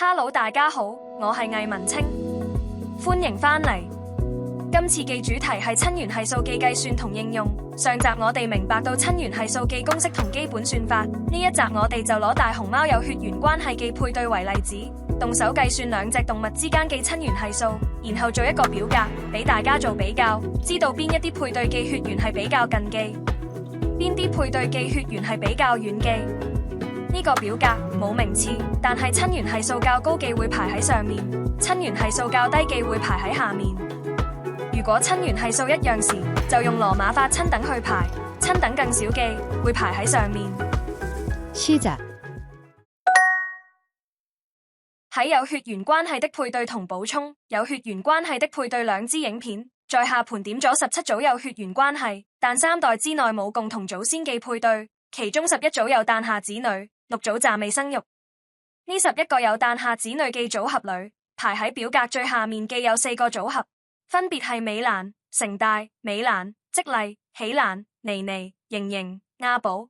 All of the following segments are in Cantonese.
Hello，大家好，我係魏文清，歡迎返嚟。今次嘅主題係親緣係數記計算同應用。上集我哋明白到親緣係數記公式同基本算法，呢一集我哋就攞大熊貓有血緣關係嘅配對為例子，動手計算兩隻動物之間嘅親緣係數，然後做一個表格俾大家做比較，知道邊一啲配對嘅血緣係比較近嘅，邊啲配對嘅血緣係比較遠嘅。呢個表格冇名次，但係親緣係數較高嘅會排喺上面，親緣係數較低嘅會排喺下面。如果親緣係數一樣時，就用羅馬法親等去排，親等更少嘅會排喺上面。七仔喺有血緣關係的配對同補充有血緣關係的配對兩支影片，在下盤點咗17組有血緣關係但3代之內冇共同祖先嘅配對，其中11組有誕下子女，6組暫未生育。呢11個有誕下子女嘅組合裏，排喺表格最下面嘅有4個組合，分別係美蘭、成大、美蘭、積麗、喜蘭、妮妮、瑩瑩、亞寶。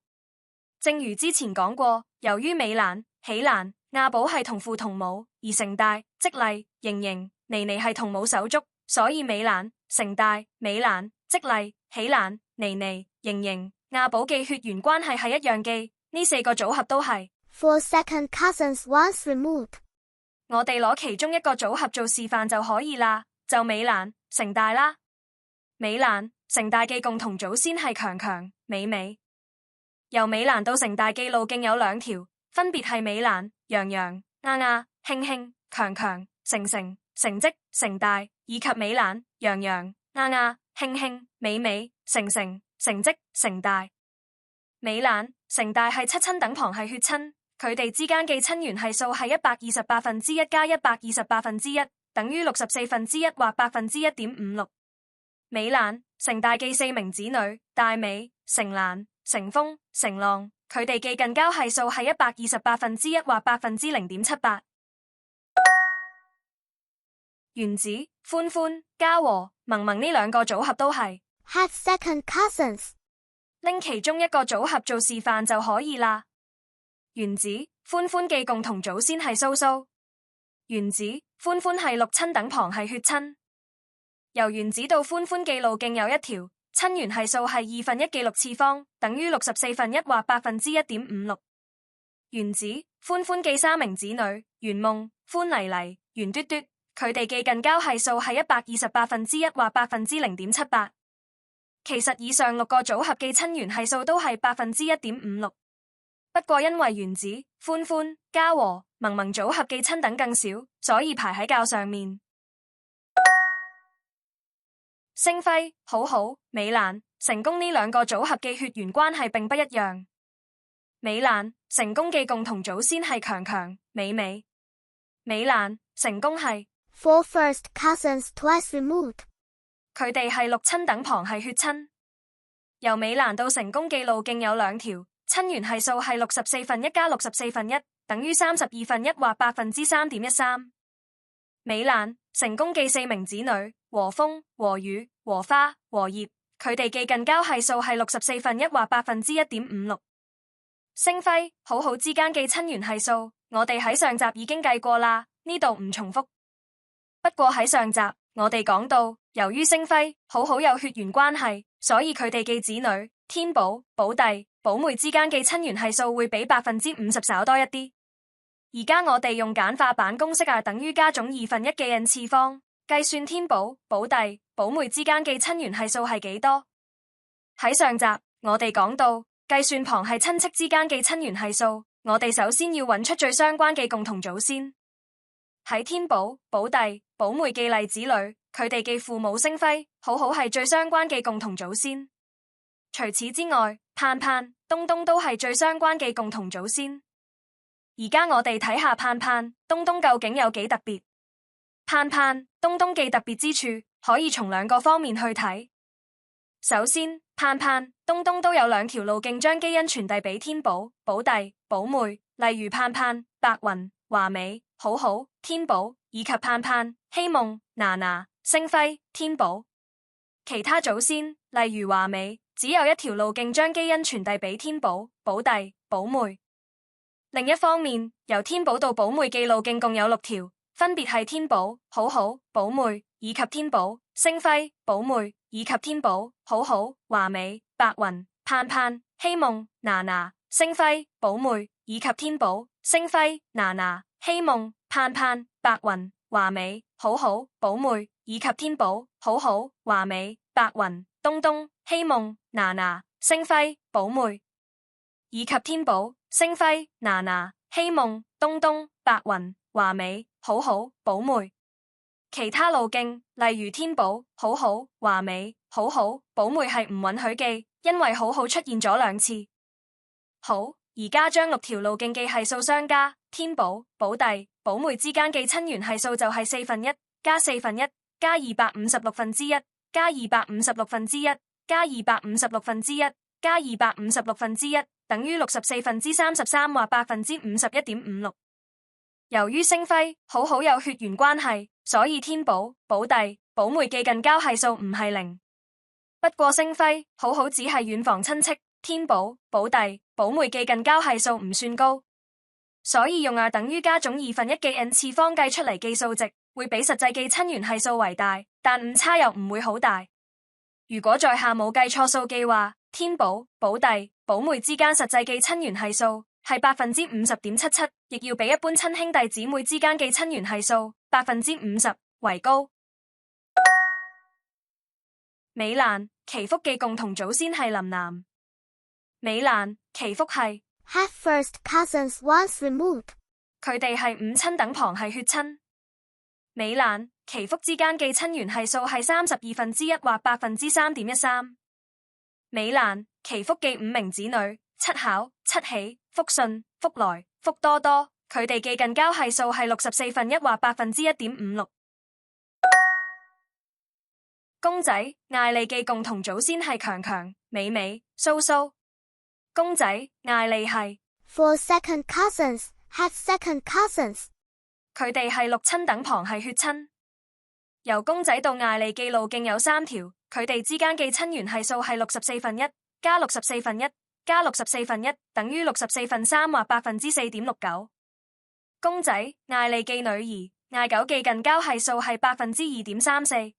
正如之前講過，由於美蘭、喜蘭、亞寶係同父同母，而成大、積麗、瑩瑩、妮妮係同母手足，所以美蘭、成大、美蘭、積麗、喜蘭、妮妮、瑩瑩、亞寶嘅血緣關係係一樣嘅，呢4個組合都係 4 second cousins once removed。我哋攞其中一個組合做示範就可以啦，就美蘭、成大啦。美蘭、成大嘅共同祖先係強強、美美。由美蘭到成大嘅路徑有2條，分別係美蘭、洋洋、亞亞、慶慶、強強、成成、成績、成大，以及美蘭、洋洋、亞亞、慶慶、美美、成成、成績、成大。美蘭、成大係七親等旁係血親，佢哋之間嘅親緣係數係128%加128%，等於64%或1.56%。美蘭、成大嘅4名子女，大美、成蘭、成風、成浪，佢哋嘅近交係數係128%或0.78%。原子、歡歡、嘉和、萌萌呢2個組合都係 half second cousins。拎其中一個組合做示範就可以啦。原子、歡歡嘅共同祖先係蘇蘇。原子、歡歡係6親等旁係血親。由原子到歡歡嘅路徑有1條，親緣係數係1/2嘅6次方，等於64%或1.56%。原子、歡歡嘅3名子女，圓夢、歡黎黎、圓嘟嘟，佢哋嘅近交係數係128%或0.78%。其實以上6個組合嘅親緣係數都係1.56%，不過因為原子、歡歡、嘉和、萌萌組合嘅親等更少，所以排喺較上面。星輝、好好、美蘭、成功呢2個組合嘅血緣關係並不一樣。美蘭、成功嘅共同祖先係強強、美美。美蘭、成功係 4 first cousins twice removed。佢哋係6親等旁係血親。由美蘭到成功嘅路徑有2條，親緣係數係64%加64%，等於32%或3.13%。美蘭、成功嘅4名子女，和風、和雨、和花、和葉，佢哋嘅近交係數係64%或1.56%。星輝、好好之間嘅親緣係數，我哋喺上集已經計過啦，呢度唔重複。不過喺上集我哋講到，由於星輝、好好有血緣關係，所以佢哋嘅子女天寶、寶弟、寶妹之間嘅親緣係數會比50%少多一啲。而家我哋用簡化版公式等於加總1/2嘅 n 次方，計算天寶、寶弟、寶妹之間嘅親緣係數係幾多？喺上集我哋講到，計算旁係親戚之間嘅親緣係數，我哋首先要揾出最相關嘅共同祖先。喺天寶、寶弟、寶妹嘅例子裏，佢哋嘅父母星輝、好好係最相關嘅共同祖先。除此之外，盼盼、東東都係最相關嘅共同祖先。而家我哋睇下盼盼、東東究竟有幾特別。盼盼、東東嘅特別之處，可以從2個方面去睇。首先，盼盼、東東都有2條路徑將基因傳遞俾天寶、寶弟、寶妹，例如盼盼、白雲、華美、好好、天寶，以及盼盼、希夢、娜娜、星輝、天寶。其他祖先，例如華美，只有1條路徑將基因傳遞俾天寶、寶弟、寶妹。另一方面，由天寶到寶妹記路徑共有6條，分別係天寶、好好、寶妹以及天寶、星輝、寶妹以及天寶、好好、華美、白雲、盼盼、希夢、娜娜、星輝、寶妹以及天寶、星輝、娜娜、希夢、盼盼、白雲、華美、好好、寶妹以及天寶、好好、華美、白雲、東東、希夢、娜娜、星輝、寶妹以及天寶、星輝、娜娜、希夢、東東、白雲、華美、好好、寶妹。其他路徑，例如天寶、好好、華美、好好、寶妹係唔允許記，因為好好出現咗2次。好，而家將6條路徑記係數相加，天寶、寶弟、寶妹之間記親緣係數就係1/4加1/4加256/1加256/1加256/1加256/1等於64/33或51.56%。由於星輝、好好有血緣關係，所以天寶、寶弟、寶妹記近交係數唔係0。不過星輝、好好只係遠房親戚，天寶、寶弟、寶妹記近交係數唔算高，所以用等於加總1/2記 n 次方計出嚟記數值，會比實際記親緣係數為大，但誤差又唔會好大。如果在下冇計錯數記話，天寶、寶弟、寶妹之間實際記親緣係數係50.77%，亦要比一般親兄弟姊妹之間記親緣係數50%為高。美蘭、祈福記共同祖先係林南。美蘭、祈福係 Have first cousins once removed. 佢哋係5親等旁係血親。美蘭、祈福之間記親緣係數係1/32或3.13%。美蘭、祈福記5名子女，七巧、七喜、福順、福來、福多多，佢哋記近交係數係1/64或1.56%。公仔、艾利記共同祖先係強強、美美、蘇蘇。公仔、艾利係 For second cousins, have second cousins. 佢哋係6親等旁係血親。由公仔到艾利記路徑有3條，佢哋之間記親緣係數係1/64加1/64加1/64等於3/64或4.69%。公仔、艾利記女兒、艾九記近交係數係2.34%。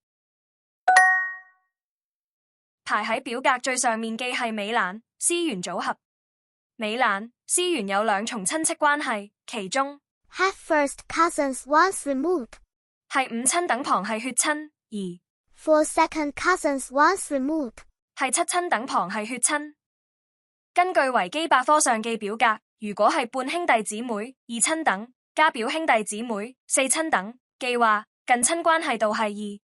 排喺表格最上面記係美蘭、思源組合。美蘭、思源有2重親戚關係，其中 Have first cousins once removed. 係5親等旁係血親，而 For second cousins once removed. 係7親等旁係血親。根據維基百科上記表格，如果係半兄弟姊妹、2親等加表兄弟姊妹、4親等記話，近親關係度係2。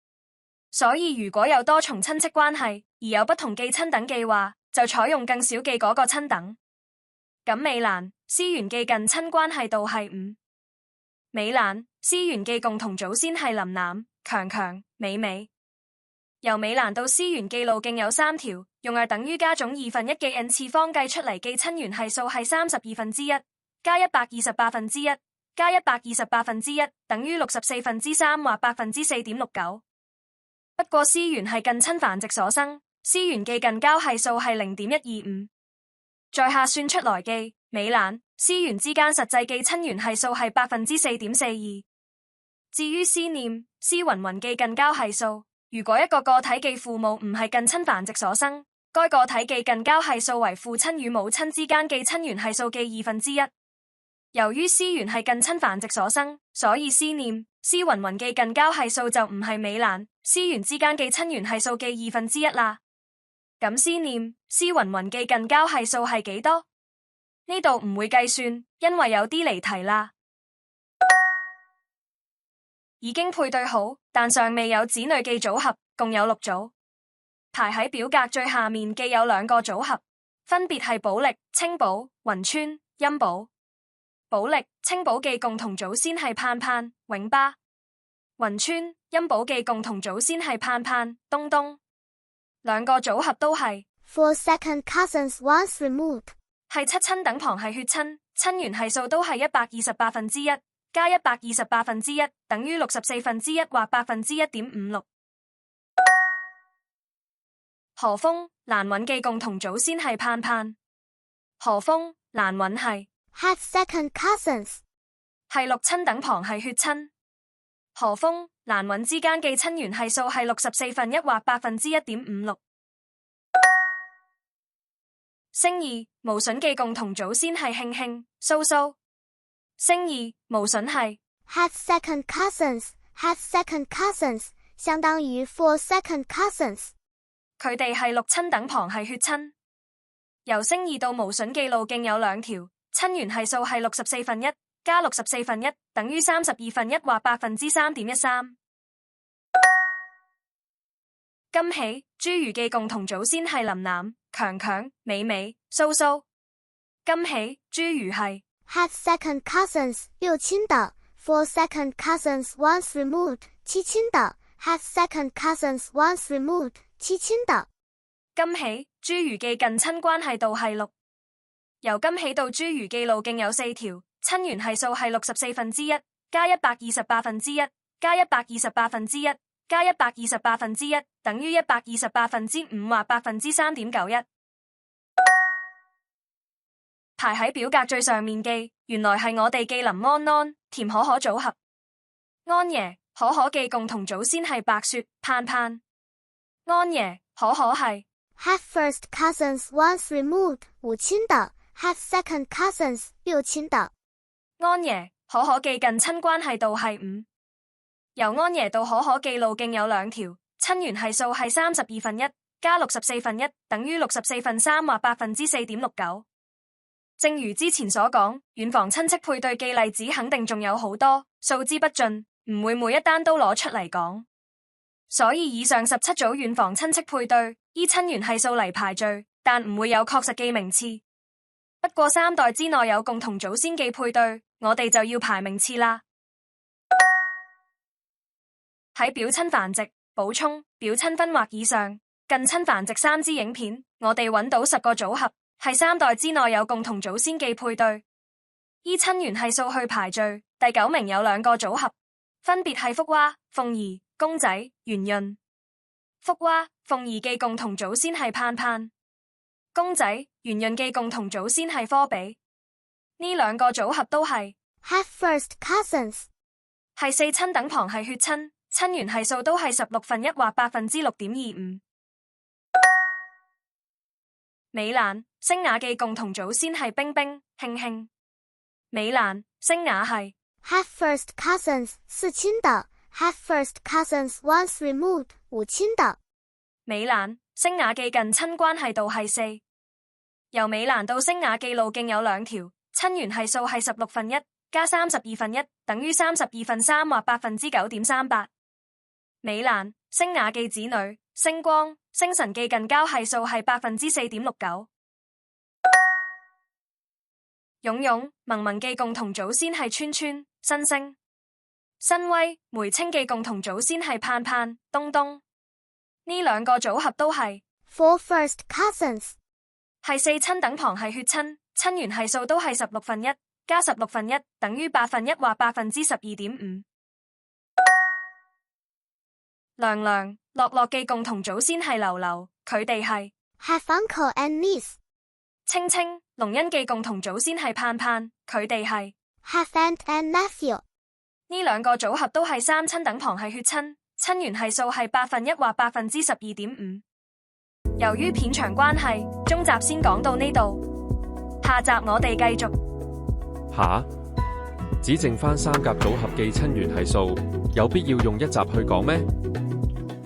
所以如果有多重親戚關係而有不同記親等記話，就採用更少記嗰個親等。咁美蘭、思源記近親關係度係5。美蘭、思源記共同祖先係林南、強強、美美。由美蘭到思源記路徑有3條，用等於加總1/2記 n 次方計出嚟記親緣係數係1/32加128%加128%等於64%或4.69%。不過思源係近親繁殖所生，思源記近交係數係0.125。在下算出來記，美蘭、思源之間實際記親緣係數係4.42%。至於思念、思云云記近交係數，如果一個個體記父母唔係近親繁殖所生，該個體記近交係數為父親與母親之間記親緣係數記1/2。由於思源係近親繁殖所生，所以思念、思云云記近交係數就唔係美蘭、思源之間記親緣係數記1/2啦。咁思念、思云云記近交係數係幾多？呢度唔會計算，因為有啲離題啦。已經配對好，但尚未有子女記組合，共有6組。排喺表格最下面記有2個組合，分別係寶力、青寶、雲川、音寶。寶力、青寶記共同祖先係盼盼、永巴。雲川、音寶記共同祖先係盼盼、東東。2個組合都係 For second cousins once removed. 係7親等旁係血親，親緣係數都係128%加128%等於64%或1.56%。何豐、蘭允記共同祖先係盼盼。何豐、蘭允係 had second cousins, 係六親等旁係血親。何風、蘭韻之間既親緣係數係64%或1.56%。星二、無筍記共同祖先係慶慶、蘇蘇。星二、無筍係 had second cousins 相當於 four second cousins， 佢哋係六親等旁係血親。由星二到無筍記路徑有兩條，親緣係數係64%加64%等於32%或3.13%。金喜、朱如記共同祖先係林南、強強、美美、蘇蘇。金喜、朱如係 had second cousins 六親的 four second cousins once removed 七親的 had second cousins once removed 七親的。金喜、朱如記近親關係度係6，由金喜到朱如記路徑有4條，親緣係數係64%加128%加128%加128%等於128%5或3.91%。排喺表格最上面記，原來係我哋記林安安、甜可可組合。安爺、可可記共同祖先係白雪、盼盼。安爺、可可係 had first cousins once removed 五親的 had second cousins 六親的。安爺、可可記近親關係度係5，由安爺到可可記路徑有兩條，親緣係數係32%加64%等於64%3或4.69%。正如之前所講，遠房親戚配對記例子肯定仲有好多，數之不盡，唔會每一單都攞出嚟講。所以以上17組遠房親戚配對，依親緣係數嚟排序，但唔會有確實記名次。不過3代之內有共同祖先記配對，我哋就要排名次啦。喺表親繁殖、補充、表親分或以上、近親繁殖3支影片，我哋揾到10個組合，係3代之內有共同祖先記配對。依親緣係數去排序，第9名有2個組合，分別係福娃、鳳兒、公仔、圓潤。福娃、鳳兒記共同祖先係盼盼，公仔、圓潤記共同祖先係科比。呢2個組合都係 had first cousins， 係4親等旁係血親，親緣係數都係16%或6.25%。美蘭、星雅記共同祖先係冰冰、慶慶。美蘭、星雅係 had first cousins 四親的 had first cousins once removed五親的。美蘭、星雅記近親關係度係4，由美蘭到星雅記路徑有2條，親緣係數係16%加32%等於32%3或9.38%。美蘭、星雅記子女星光、星辰記近交係數係4.69%。勇勇、萌萌記共同祖先係川川、新星。新威、梅清記共同祖先係盼盼、東東。呢2個組合都係 four first cousins， 係4親等旁係血親，親緣係數都係16%加16%等於8%或12.5%。娘娘、樂樂記共同祖先係流流，佢哋係 have uncle and niece。青青、龍恩記共同祖先係盼盼，佢哋係 have aunt and nephew。呢2個組合都係3親等旁係血親，親緣係數係8%或12.5%。由於片長關係，中集先講到呢度，下集我哋繼續。吓？只剩翻3甲組合記親緣係數，有必要用一集去講咩？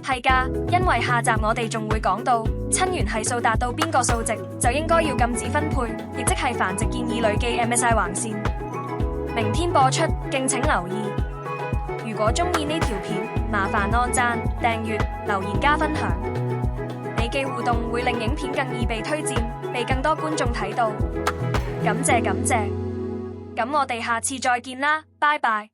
係㗎，因為下集我哋仲會講到親緣係數達到邊個數值，就應該要禁止分配，亦即係繁殖建議累計 MSI 橫線。明天播出，敬請留意。如果中意呢條片，麻煩按讚、訂閱、留言加分享。你嘅互動會令影片更易被推薦，被更多觀眾睇到。感謝。咁我哋下次再見啦，拜拜。